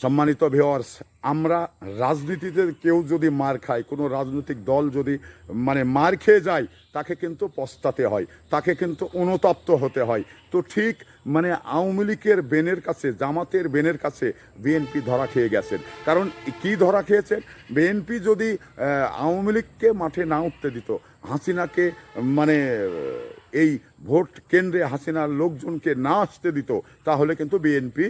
সম্মানিত ভিউয়ার্স, আমরা রাজনীতিতে কেউ যদি মার খায়, কোনো রাজনৈতিক দল যদি মার খেয়ে যায়, তাকে কিন্তু পস্তাতে হয়, তাকে কিন্তু অনুতপ্ত হতে হয়। তো ঠিক আওয়ামী লীগের বেনের কাছে, জামাতের বেনের কাছে বিএনপি ধরা খেয়ে গেছেন। কারণ কি ধরা খেয়েছেন? বিএনপি যদি আওয়ামী লীগকে মাঠে না উঠতে দিত, হাসিনাকে এই ভোট কেন্দ্রে হাসিনার লোকজনকে না আসতে দিত, তাহলে কিন্তু বিএনপি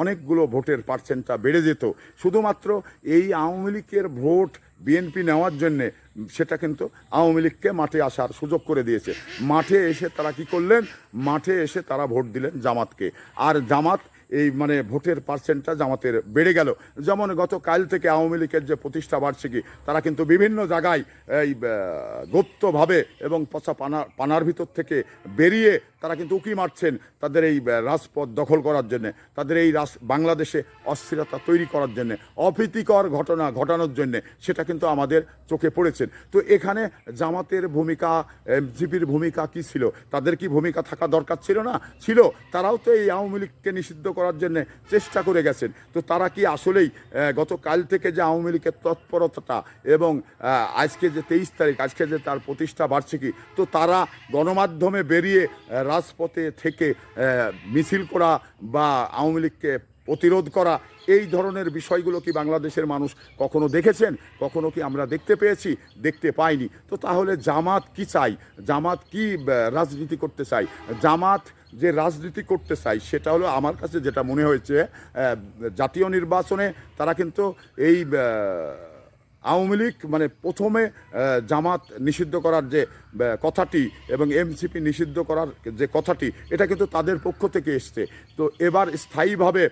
অনেকগুলো ভোটের পার্সেন্টটা বেড়ে যেত। শুধুমাত্র এই আওয়ামী লীগের ভোট বিএনপি নেওয়ার জন্যে সেটা কিন্তু আওয়ামী লীগকে মাঠে আসার সুযোগ করে দিয়েছে। মাঠে এসে তারা কি করলেন? মাঠে এসে তারা ভোট দিলেন জামাতকে। আর জামাত এই ভোটের পার্সেন্টটা জামাতের বেড়ে গেল। যেমন গতকাল থেকে আওয়ামী লীগের যে প্রতিষ্ঠা বার্ষিকী, তারা কিন্তু বিভিন্ন জায়গায় এই গুপ্তভাবে এবং পচা পানার ভিতর থেকে বেরিয়ে তারা কিন্তু উঁকি মারছেন তাদের এই রাজপথ দখল করার জন্যে, তাদের এই বাংলাদেশে অস্থিরতা তৈরি করার জন্যে, অপ্রীতিকর ঘটনা ঘটানোর জন্যে। সেটা কিন্তু আমাদের চোখে পড়েছেন। তো এখানে জামাতের ভূমিকা, এনসিপির ভূমিকা কি ছিল? তাদের কি ভূমিকা থাকা দরকার ছিল না? ছিল। তারাও তো এই আওয়ামী লীগকে নিষিদ্ধ করার জন্য চেষ্টা করে গেছেন। তো তারা কি আসলেই গতকাল থেকে যে আওয়ামী লীগের তৎপরতাটা এবং আজকে যে 23 তারিখ, আজকে যে তার প্রতিষ্ঠা বার্ষিকী, তো তারা গণমাধ্যমে বেরিয়ে রাজপথে থেকে মিছিল করা বা আওয়ামী লীগকে প্রতিরোধ করা, এই ধরনের বিষয়গুলো কি বাংলাদেশের মানুষ কখনো দেখেছেন? কখনো কি আমরা দেখতে পেয়েছি? দেখতে পাইনি। তো তাহলে জামাত কি চাই? জামাত কি রাজনীতি করতে চাই? জামাত যে রাজনীতি করতে চাই, সেটা হলো আমার কাছে যেটা মনে হয়েছে, জাতীয় নির্বাচনে তারা কিন্তু এই আওয়ামী লীগ প্রথমে জামাত নিষিদ্ধ করার যে কথাটি এবং এনসিপি নিষিদ্ধ করার যে কথাটি, এটা কিন্তু তাদের পক্ষ থেকে এসছে। তো এবার স্থায়ীভাবে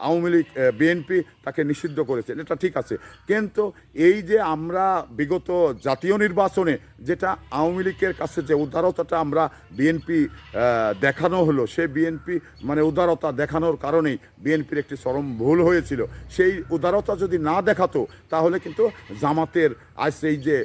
আওয়ামী লীগ, বিএনপি তাকে নিষিদ্ধ করেছেন, এটা ঠিক আছে। কিন্তু এই যে আমরা বিগত জাতীয় নির্বাচনে যেটা আওয়ামী লীগের কাছে যে উদারতাটা আমরা বিএনপি দেখানো হলো, সেই বিএনপি উদারতা দেখানোর কারণেই বিএনপির একটি চরম ভুল হয়েছিল। সেই উদারতা যদি না দেখাতো, তাহলে কিন্তু জামাতের আজ এই যে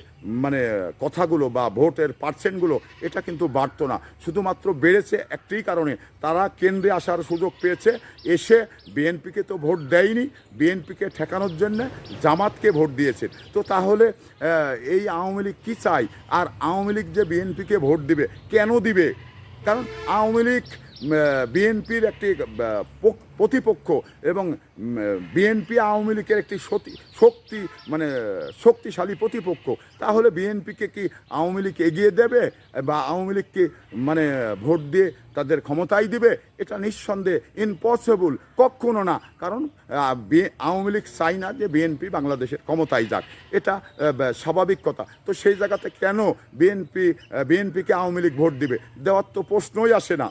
কথাগুলো বা ভোটের পার্সেন্টগুলো, এটা কিন্তু বাড়তো না। শুধুমাত্র বেড়েছে একটি কারণে, তারা কেন্দ্রে আসার সুযোগ পেয়েছে। এসে বিএনপিকে তো ভোট দেয়নি, বিএনপিকে ঠেকানোর জন্য জামাতকে ভোট দিয়েছে। তো তাহলে এই আওয়ামী লীগ কী চায়? আর আওয়ামী লীগ যে বিএনপিকে ভোট দিবে, কেন দিবে? কারণ আওয়ামী লীগ বিএনপির একটি প্রতিপক্ষ এবং বিএনপি আওয়ামী লীগের একটি শক্তিশালী প্রতিপক্ষ। তাহলে বিএনপিকে কি আওয়ামী লীগ এগিয়ে দেবে বা আওয়ামী লীগকে ভোট দিয়ে তাদের ক্ষমতায় দিবে? এটা নিঃসন্দেহে ইম্পসিবল, কখনো না। কারণ আওয়ামী লীগ চাই না যে বিএনপি বাংলাদেশের ক্ষমতায় যাক, এটা স্বাভাবিক কথা। তো সেই জায়গাতে কেন বিএনপিকে আওয়ামী লীগ ভোট দিবে? দেওয়ার তো প্রশ্নই আসে না।